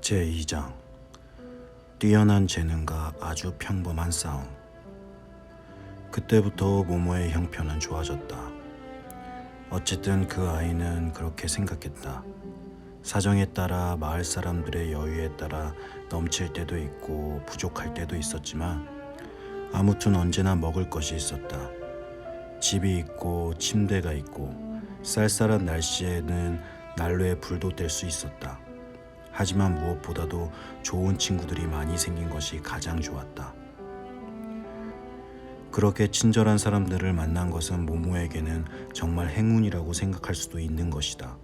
제2장 뛰어난 재능과 아주 평범한 싸움. 그때부터 모모의 형편은 좋아졌다. 어쨌든 그 아이는 그렇게 생각했다. 사정에 따라 마을 사람들의 여유에 따라 넘칠 때도 있고 부족할 때도 있었지만 아무튼 언제나 먹을 것이 있었다. 집이 있고 침대가 있고 쌀쌀한 날씨에는 난로에 불도 뗄 수 있었다. 하지만 무엇보다도 좋은 친구들이 많이 생긴 것이 가장 좋았다. 그렇게 친절한 사람들을 만난 것은 모모에게는 정말 행운이라고 생각할 수도 있는 것이다.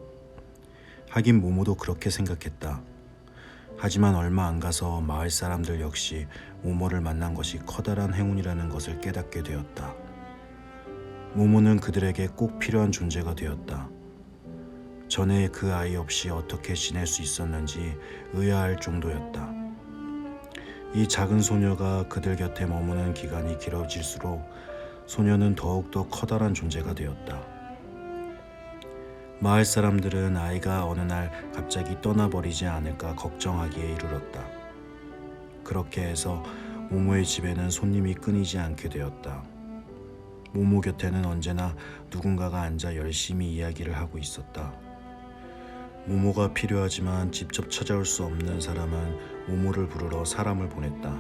하긴 모모도 그렇게 생각했다. 하지만 얼마 안 가서 마을 사람들 역시 모모를 만난 것이 커다란 행운이라는 것을 깨닫게 되었다. 모모는 그들에게 꼭 필요한 존재가 되었다. 전에 그 아이 없이 어떻게 지낼 수 있었는지 의아할 정도였다. 이 작은 소녀가 그들 곁에 머무는 기간이 길어질수록 소녀는 더욱더 커다란 존재가 되었다. 마을 사람들은 아이가 어느 날 갑자기 떠나버리지 않을까 걱정하기에 이르렀다. 그렇게 해서 모모의 집에는 손님이 끊이지 않게 되었다. 모모 곁에는 언제나 누군가가 앉아 열심히 이야기를 하고 있었다. 모모가 필요하지만 직접 찾아올 수 없는 사람은 모모를 부르러 사람을 보냈다.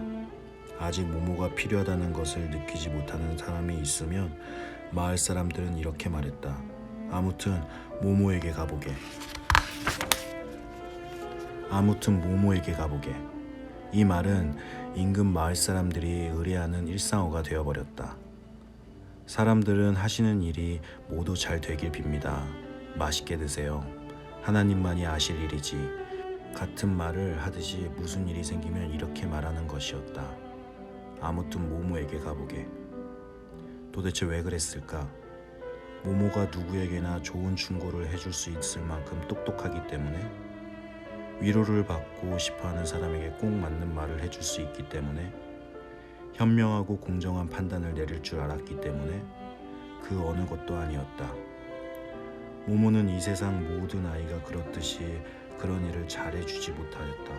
아직 모모가 필요하다는 것을 느끼지 못하는 사람이 있으면 마을 사람들은 이렇게 말했다. 아무튼 모모에게 가보게. 이 말은 인근 마을 사람들이 의뢰하는 일상어가 되어버렸다. 사람들은 하시는 일이 모두 잘 되길 빕니다. 맛있게 드세요. 하나님만이 아실 일이지. 같은 말을 하듯이 무슨 일이 생기면 이렇게 말하는 것이었다. 아무튼 모모에게 가보게. 도대체 왜 그랬을까? 모모가 누구에게나 좋은 충고를 해줄 수 있을 만큼 똑똑하기 때문에, 위로를 받고 싶어하는 사람에게 꼭 맞는 말을 해줄 수 있기 때문에, 현명하고 공정한 판단을 내릴 줄 알았기 때문에, 그 어느 것도 아니었다. 모모는 이 세상 모든 아이가 그렇듯이 그런 일을 잘해주지 못하였다.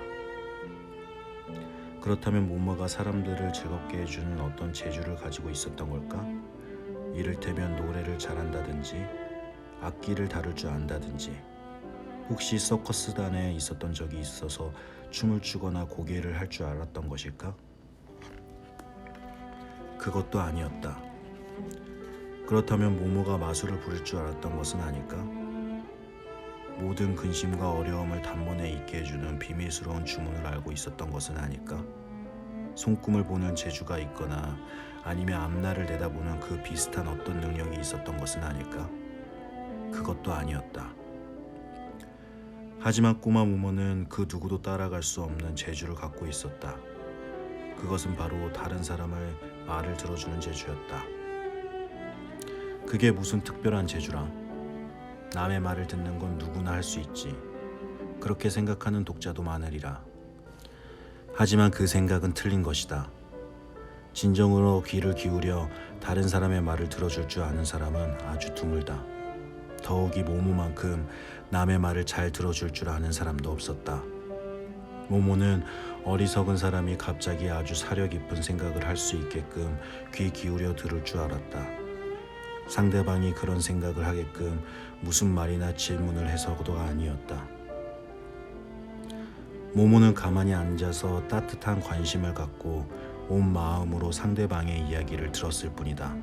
그렇다면 모모가 사람들을 즐겁게 해주는 어떤 재주를 가지고 있었던 걸까? 이를테면 노래를 잘한다든지 악기를 다룰 줄 안다든지, 혹시 서커스단에 있었던 적이 있어서 춤을 추거나 고개를 할 줄 알았던 것일까? 그것도 아니었다. 그렇다면 모모가 마술을 부릴 줄 알았던 것은 아닐까? 모든 근심과 어려움을 단번에 잊게 해주는 비밀스러운 주문을 알고 있었던 것은 아닐까? 손금을 보는 재주가 있거나 아니면 앞날을 내다보는 그 비슷한 어떤 능력이 있었던 것은 아닐까? 그것도 아니었다. 하지만 꼬마 모모는 그 누구도 따라갈 수 없는 재주를 갖고 있었다. 그것은 바로 다른 사람을 말을 들어주는 재주였다. 그게 무슨 특별한 재주라. 남의 말을 듣는 건 누구나 할 수 있지. 그렇게 생각하는 독자도 많으리라. 하지만 그 생각은 틀린 것이다. 진정으로 귀를 기울여 다른 사람의 말을 들어줄 줄 아는 사람은 아주 드물다. 더욱이 모모만큼 남의 말을 잘 들어줄 줄 아는 사람도 없었다. 모모는 어리석은 사람이 갑자기 아주 사려 깊은 생각을 할 수 있게끔 귀 기울여 들을 줄 알았다. 상대방이 그런 생각을 하게끔 무슨 말이나 질문을 해서도 아니었다. 모모는 가만히 앉아서 따뜻한 관심을 갖고 온 마음으로 상대방의 이야기를 들었을 뿐이다.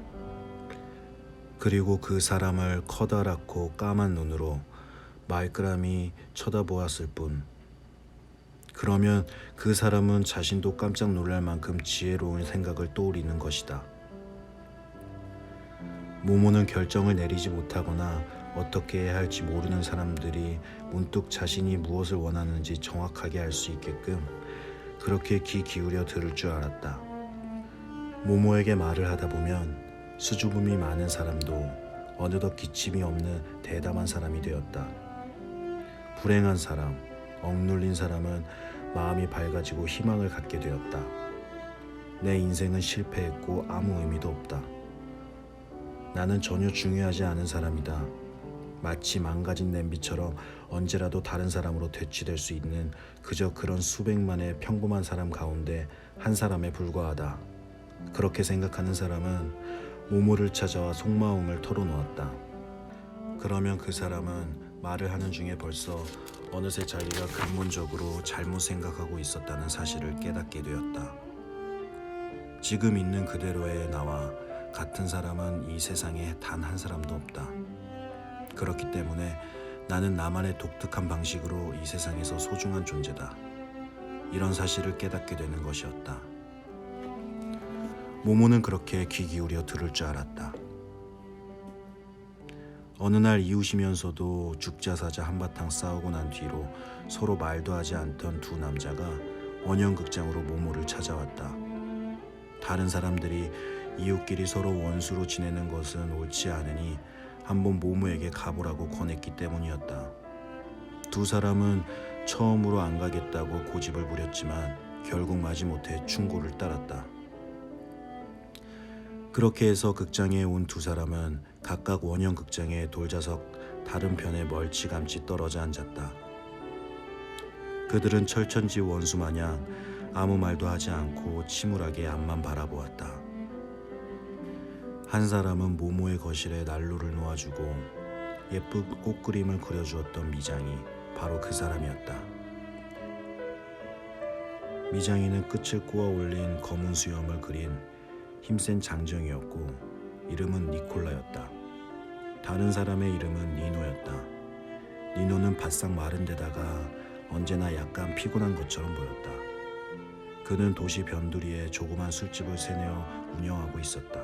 그리고 그 사람을 커다랗고 까만 눈으로 말끄라미 쳐다보았을 뿐. 그러면 그 사람은 자신도 깜짝 놀랄 만큼 지혜로운 생각을 떠올리는 것이다. 모모는 결정을 내리지 못하거나 어떻게 해야 할지 모르는 사람들이 문득 자신이 무엇을 원하는지 정확하게 알 수 있게끔 그렇게 귀 기울여 들을 줄 알았다. 모모에게 말을 하다 보면 수줍음이 많은 사람도 어느덧 기침이 없는 대담한 사람이 되었다. 불행한 사람, 억눌린 사람은 마음이 밝아지고 희망을 갖게 되었다. 내 인생은 실패했고 아무 의미도 없다. 나는 전혀 중요하지 않은 사람이다. 마치 망가진 냄비처럼 언제라도 다른 사람으로 대치될 수 있는 그저 그런 수백만의 평범한 사람 가운데 한 사람에 불과하다. 그렇게 생각하는 사람은 모모를 찾아와 속마음을 털어놓았다. 그러면 그 사람은 말을 하는 중에 벌써 어느새 자기가 근본적으로 잘못 생각하고 있었다는 사실을 깨닫게 되었다. 지금 있는 그대로의 나와 같은 사람은 이 세상에 단 한 사람도 없다. 그렇기 때문에 나는 나만의 독특한 방식으로 이 세상에서 소중한 존재다. 이런 사실을 깨닫게 되는 것이었다. 모모는 그렇게 귀 기울여 들을 줄 알았다. 어느 날 이웃이면서도 죽자사자 한바탕 싸우고 난 뒤로 서로 말도 하지 않던 두 남자가 원형극장으로 모모를 찾아왔다. 다른 사람들이 이웃끼리 서로 원수로 지내는 것은 옳지 않으니 한번 모모에게 가보라고 권했기 때문이었다. 두 사람은 처음으로 안 가겠다고 고집을 부렸지만 결국 마지못해 충고를 따랐다. 그렇게 해서 극장에 온 두 사람은 각각 원형 극장의 돌좌석 다른 편에 멀찌감치 떨어져 앉았다. 그들은 철천지 원수 마냥 아무 말도 하지 않고 침울하게 앞만 바라보았다. 한 사람은 모모의 거실에 난로를 놓아주고 예쁜 꽃그림을 그려주었던 미장이 바로 그 사람이었다. 미장이는 끝을 꼬아 올린 검은 수염을 그린 힘센 장정이었고 이름은 니콜라였다. 다른 사람의 이름은 니노였다. 니노는 바싹 마른 데다가 언제나 약간 피곤한 것처럼 보였다. 그는 도시 변두리에 조그만 술집을 세뇌어 운영하고 있었다.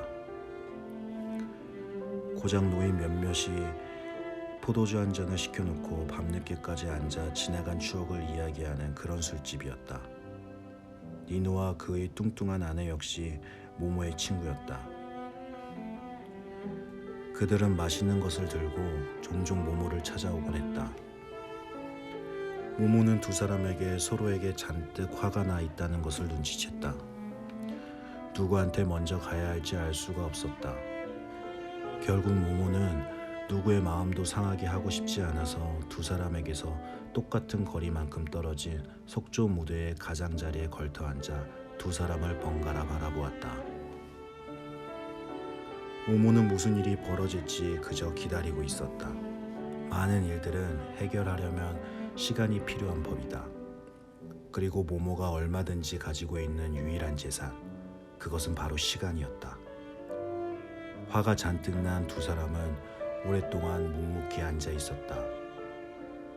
고장 놓인 몇몇이 포도주 한 잔을 시켜놓고 밤늦게까지 앉아 지나간 추억을 이야기하는 그런 술집이었다. 니노와 그의 뚱뚱한 아내 역시 모모의 친구였다. 그들은 맛있는 것을 들고 종종 모모를 찾아오곤 했다. 모모는 두 사람에게 서로에게 잔뜩 화가 나 있다는 것을 눈치챘다. 누구한테 먼저 가야 할지 알 수가 없었다. 결국 모모는 누구의 마음도 상하게 하고 싶지 않아서 두 사람에게서 똑같은 거리만큼 떨어진 속초 무대의 가장자리에 걸터 앉아 두 사람을 번갈아 바라보았다. 모모는 무슨 일이 벌어질지 그저 기다리고 있었다. 많은 일들은 해결하려면 시간이 필요한 법이다. 그리고 모모가 얼마든지 가지고 있는 유일한 재산, 그것은 바로 시간이었다. 화가 잔뜩 난 두 사람은 오랫동안 묵묵히 앉아 있었다.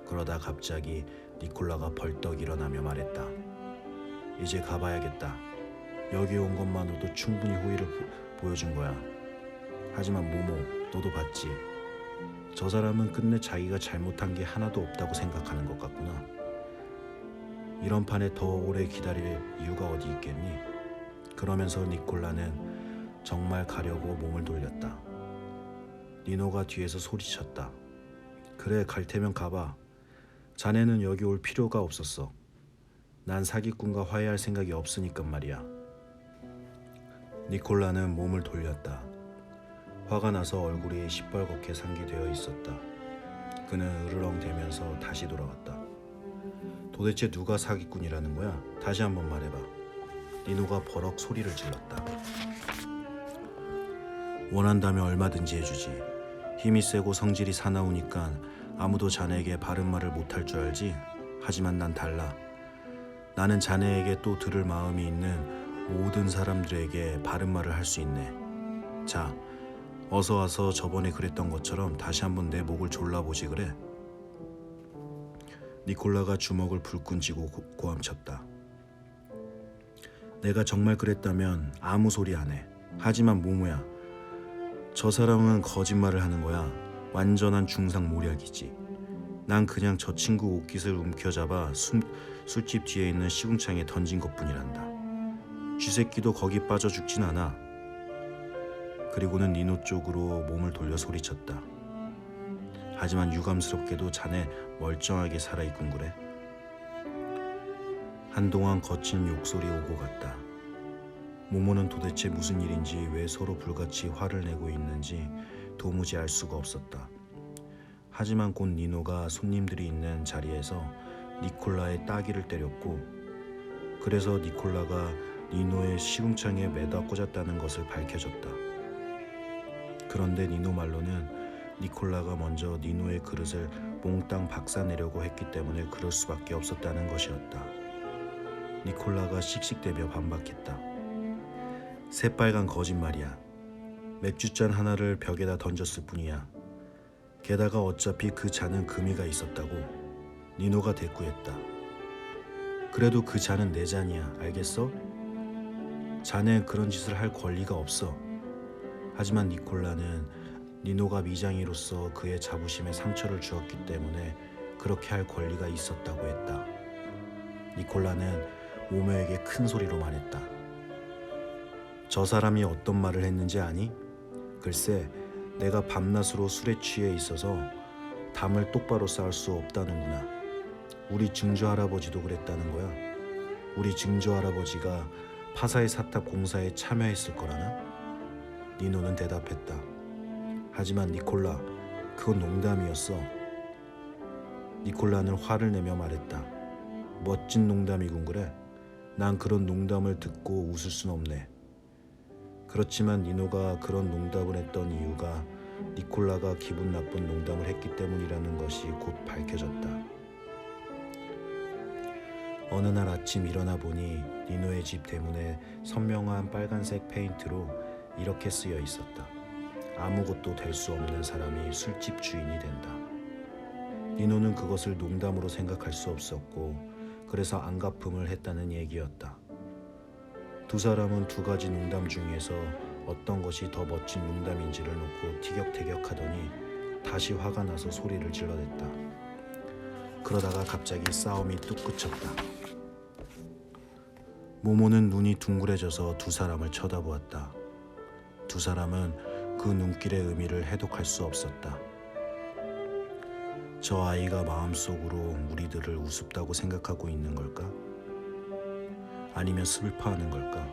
그러다 갑자기 니콜라가 벌떡 일어나며 말했다. 이제 가봐야겠다. 여기 온 것만으로도 충분히 호의를 보여준 거야. 하지만 모모, 너도 봤지? 저 사람은 끝내 자기가 잘못한 게 하나도 없다고 생각하는 것 같구나. 이런 판에 더 오래 기다릴 이유가 어디 있겠니? 그러면서 니콜라는 정말 가려고 몸을 돌렸다. 니노가 뒤에서 소리쳤다. 그래, 갈 테면 가봐. 자네는 여기 올 필요가 없었어. 난 사기꾼과 화해할 생각이 없으니까 말이야. 니콜라는 몸을 돌렸다. 화가 나서 얼굴이 시뻘겋게 상기되어 있었다. 그는 으르렁대면서 다시 돌아왔다. 도대체 누가 사기꾼이라는 거야? 다시 한번 말해봐. 니노가 버럭 소리를 질렀다. 원한다면 얼마든지 해주지. 힘이 세고 성질이 사나우니까 아무도 자네에게 바른 말을 못할 줄 알지? 하지만 난 달라. 나는 자네에게 또 들을 마음이 있는 모든 사람들에게 바른 말을 할 수 있네. 자, 어서 와서 저번에 그랬던 것처럼 다시 한번 내 목을 졸라보지 그래. 니콜라가 주먹을 불끈 쥐고 고함쳤다. 내가 정말 그랬다면 아무 소리 안 해. 하지만 모모야, 저 사람은 거짓말을 하는 거야. 완전한 중상모략이지. 난 그냥 저 친구 옷깃을 움켜잡아 술집 뒤에 있는 시궁창에 던진 것뿐이란다. 쥐새끼도 거기 빠져 죽진 않아. 그리고는 니노 쪽으로 몸을 돌려 소리쳤다. 하지만 유감스럽게도 자네 멀쩡하게 살아있군 그래. 한동안 거친 욕설이 오고 갔다. 모모는 도대체 무슨 일인지 왜 서로 불같이 화를 내고 있는지 도무지 알 수가 없었다. 하지만 곧 니노가 손님들이 있는 자리에서 니콜라의 따귀를 때렸고, 그래서 니콜라가 니노의 시궁창에 매다 꽂았다는 것을 밝혀졌다. 그런데 니노 말로는 니콜라가 먼저 니노의 그릇을 몽땅 박사내려고 했기 때문에 그럴 수밖에 없었다는 것이었다. 니콜라가 씩씩대며 반박했다. 새빨간 거짓말이야. 맥주잔 하나를 벽에다 던졌을 뿐이야. 게다가 어차피 그 잔은 금이가 있었다고 니노가 대꾸했다. 그래도 그 잔은 내 잔이야. 알겠어? 자넨 그런 짓을 할 권리가 없어. 하지만 니콜라는 니노가 미장이로서 그의 자부심에 상처를 주었기 때문에 그렇게 할 권리가 있었다고 했다. 니콜라는 모모에게 큰 소리로 말했다. 저 사람이 어떤 말을 했는지 아니? 글쎄, 내가 밤낮으로 술에 취해 있어서 담을 똑바로 쌓을 수 없다는구나. 우리 증조 할아버지도 그랬다는 거야. 우리 증조 할아버지가 파사의 사탑 공사에 참여했을 거라나? 니노는 대답했다. 하지만 니콜라, 그건 농담이었어. 니콜라는 화를 내며 말했다. 멋진 농담이군 그래. 난 그런 농담을 듣고 웃을 순 없네. 그렇지만 니노가 그런 농담을 했던 이유가 니콜라가 기분 나쁜 농담을 했기 때문이라는 것이 곧 밝혀졌다. 어느 날 아침 일어나 보니 니노의 집 대문에 선명한 빨간색 페인트로 이렇게 쓰여 있었다. 아무것도 될 수 없는 사람이 술집 주인이 된다. 니노는 그것을 농담으로 생각할 수 없었고 그래서 안갚음을 했다는 얘기였다. 두 사람은 두 가지 농담 중에서 어떤 것이 더 멋진 농담인지를 놓고 티격태격하더니 다시 화가 나서 소리를 질러댔다. 그러다가 갑자기 싸움이 뚝 그쳤다. 모모는 눈이 둥그레져서 두 사람을 쳐다보았다. 두 사람은 그 눈길의 의미를 해독할 수 없었다. 저 아이가 마음속으로 우리들을 우습다고 생각하고 있는 걸까? 아니면 슬퍼하는 걸까?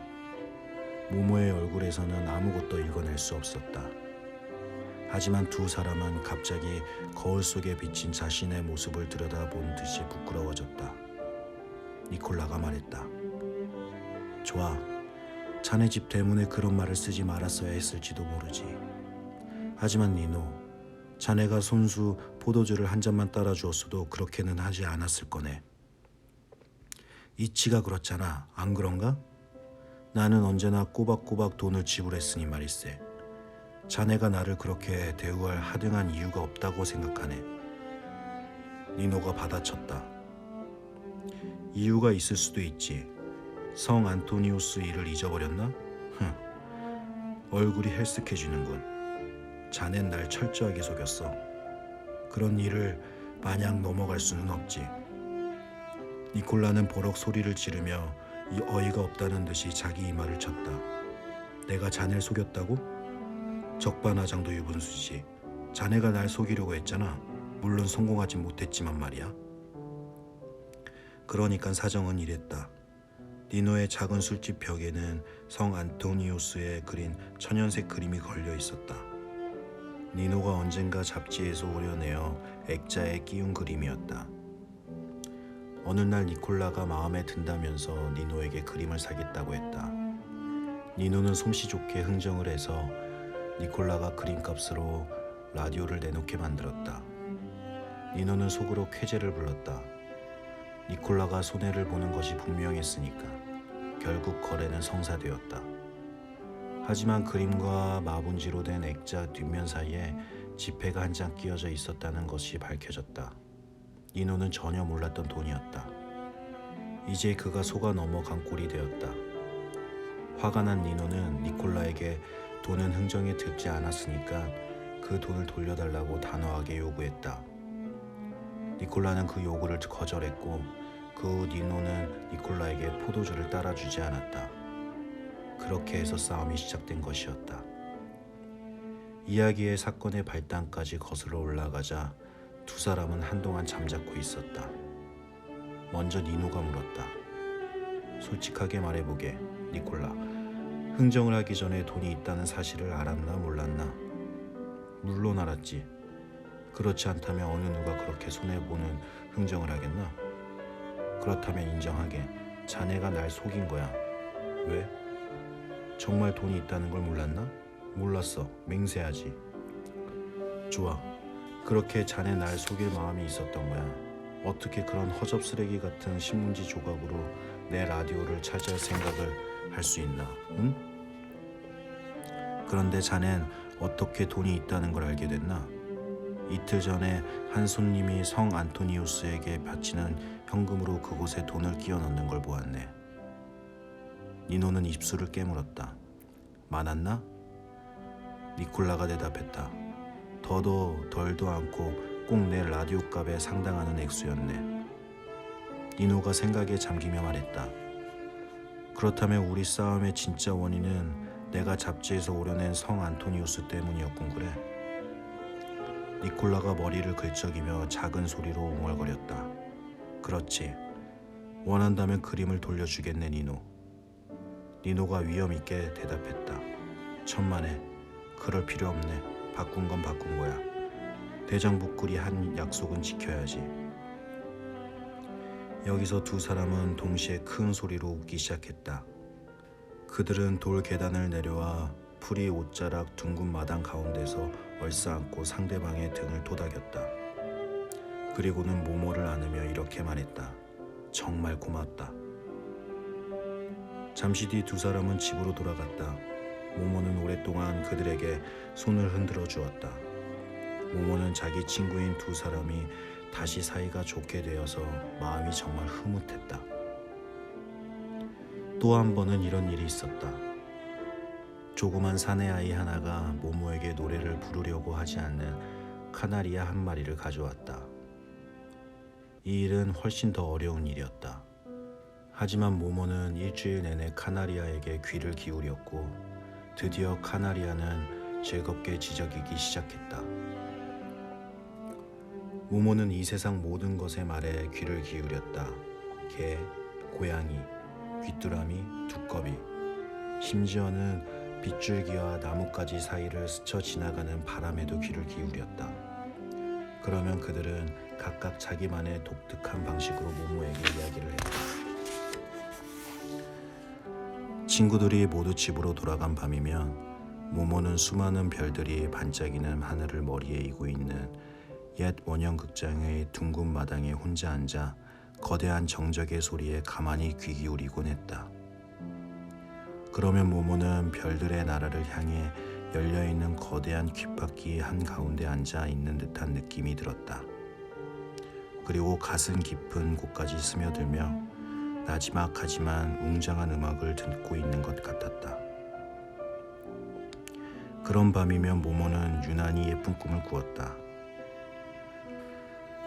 모모의 얼굴에서는 아무것도 읽어낼 수 없었다. 하지만 두 사람은 갑자기 거울 속에 비친 자신의 모습을 들여다본 듯이 부끄러워졌다. 니콜라가 말했다. 좋아. 자네 집 대문에 그런 말을 쓰지 말았어야 했을지도 모르지. 하지만 니노, 자네가 손수 포도주를 한 잔만 따라주었어도 그렇게는 하지 않았을 거네. 이치가 그렇잖아. 안 그런가? 나는 언제나 꼬박꼬박 돈을 지불했으니 말일세. 자네가 나를 그렇게 대우할 하등한 이유가 없다고 생각하네. 니노가 받아쳤다. 이유가 있을 수도 있지. 성 안토니우스 일을 잊어버렸나? 얼굴이 헬쓱해지는군. 자넨 날 철저하게 속였어. 그런 일을 마냥 넘어갈 수는 없지. 니콜라는 버럭 소리를 지르며 어이가 없다는 듯이 자기 이마를 쳤다. 내가 자네를 속였다고? 적반하장도 유분수지. 자네가 날 속이려고 했잖아. 물론 성공하진 못했지만 말이야. 그러니까 사정은 이랬다. 니노의 작은 술집 벽에는 성 안토니우스에 그린 천연색 그림이 걸려 있었다. 니노가 언젠가 잡지에서 오려내어 액자에 끼운 그림이었다. 어느 날 니콜라가 마음에 든다면서 니노에게 그림을 사겠다고 했다. 니노는 솜씨 좋게 흥정을 해서 니콜라가 그림값으로 라디오를 내놓게 만들었다. 니노는 속으로 쾌재를 불렀다. 니콜라가 손해를 보는 것이 분명했으니까. 결국 거래는 성사되었다. 하지만 그림과 마분지로 된 액자 뒷면 사이에 지폐가 한 장 끼어져 있었다는 것이 밝혀졌다. 니노는 전혀 몰랐던 돈이었다. 이제 그가 속아 넘어간 꼴이 되었다. 화가 난 니노는 니콜라에게 돈은 흥정에 들지 않았으니까 그 돈을 돌려달라고 단호하게 요구했다. 니콜라는 그 요구를 거절했고 그 후 니노는 니콜라에게 포도주를 따라주지 않았다. 그렇게 해서 싸움이 시작된 것이었다. 이야기의 사건의 발단까지 거슬러 올라가자 두 사람은 한동안 잠자코 있었다. 먼저 니노가 물었다. 솔직하게 말해보게, 니콜라. 흥정을 하기 전에 돈이 있다는 사실을 알았나 몰랐나? 물론 알았지. 그렇지 않다면 어느 누가 그렇게 손해보는 흥정을 하겠나? 그렇다면 인정하게. 자네가 날 속인 거야. 왜? 정말 돈이 있다는 걸 몰랐나? 몰랐어. 맹세하지. 좋아. 그렇게 자네 날 속일 마음이 있었던 거야. 어떻게 그런 허접쓰레기 같은 신문지 조각으로 내 라디오를 차지할 생각을 할 수 있나? 응? 그런데 자넨 어떻게 돈이 있다는 걸 알게 됐나? 이틀 전에 한 손님이 성 안토니우스에게 바치는 현금으로 그곳에 돈을 끼워 넣는 걸 보았네. 니노는 입술을 깨물었다. 많았나? 니콜라가 대답했다. 더도 덜도 않고 꼭 내 라디오 값에 상당하는 액수였네. 니노가 생각에 잠기며 말했다. 그렇다면 우리 싸움의 진짜 원인은 내가 잡지에서 오려낸 성 안토니우스 때문이었군 그래. 니콜라가 머리를 긁적이며 작은 소리로 웅얼거렸다. 그렇지. 원한다면 그림을 돌려주겠네 니노. 니노가 위엄있게 대답했다. 천만에. 그럴 필요 없네. 바꾼 건 바꾼 거야. 대장부꿀이 한 약속은 지켜야지. 여기서 두 사람은 동시에 큰 소리로 웃기 시작했다. 그들은 돌 계단을 내려와 풀이 옷자락 둥근 마당 가운데서 얼싸안고 상대방의 등을 토닥였다. 그리고는 모모를 안으며 이렇게 말했다. 정말 고맙다. 잠시 뒤 두 사람은 집으로 돌아갔다. 모모는 오랫동안 그들에게 손을 흔들어 주었다. 모모는 자기 친구인 두 사람이 다시 사이가 좋게 되어서 마음이 정말 흐뭇했다. 또 한 번은 이런 일이 있었다. 조그만 사내아이 하나가 모모에게 노래를 부르려고 하지 않는 카나리아 한 마리를 가져왔다. 이 일은 훨씬 더 어려운 일이었다. 하지만 모모는 일주일 내내 카나리아에게 귀를 기울였고 드디어 카나리아는 즐겁게 지저귀기 시작했다. 모모는 이 세상 모든 것의 말에 귀를 기울였다. 개, 고양이, 귀뚜라미, 두꺼비, 심지어는 빗줄기와 나뭇가지 사이를 스쳐 지나가는 바람에도 귀를 기울였다. 그러면 그들은 각각 자기만의 독특한 방식으로 모모에게 이야기를 했다. 친구들이 모두 집으로 돌아간 밤이면 모모는 수많은 별들이 반짝이는 하늘을 머리에 이고 있는 옛 원형극장의 둥근 마당에 혼자 앉아 거대한 정적의 소리에 가만히 귀 기울이곤 했다. 그러면 모모는 별들의 나라를 향해 열려있는 거대한 귓바퀴 한가운데 앉아 있는 듯한 느낌이 들었다. 그리고 가슴 깊은 곳까지 스며들며 나지막하지만 웅장한 음악을 듣고 있는 것 같았다. 그런 밤이면 모모는 유난히 예쁜 꿈을 꾸었다.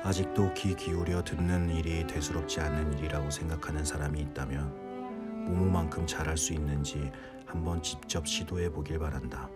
아직도 귀 기울여 듣는 일이 대수롭지 않은 일이라고 생각하는 사람이 있다면 모모만큼 잘할 수 있는지 한번 직접 시도해 보길 바란다.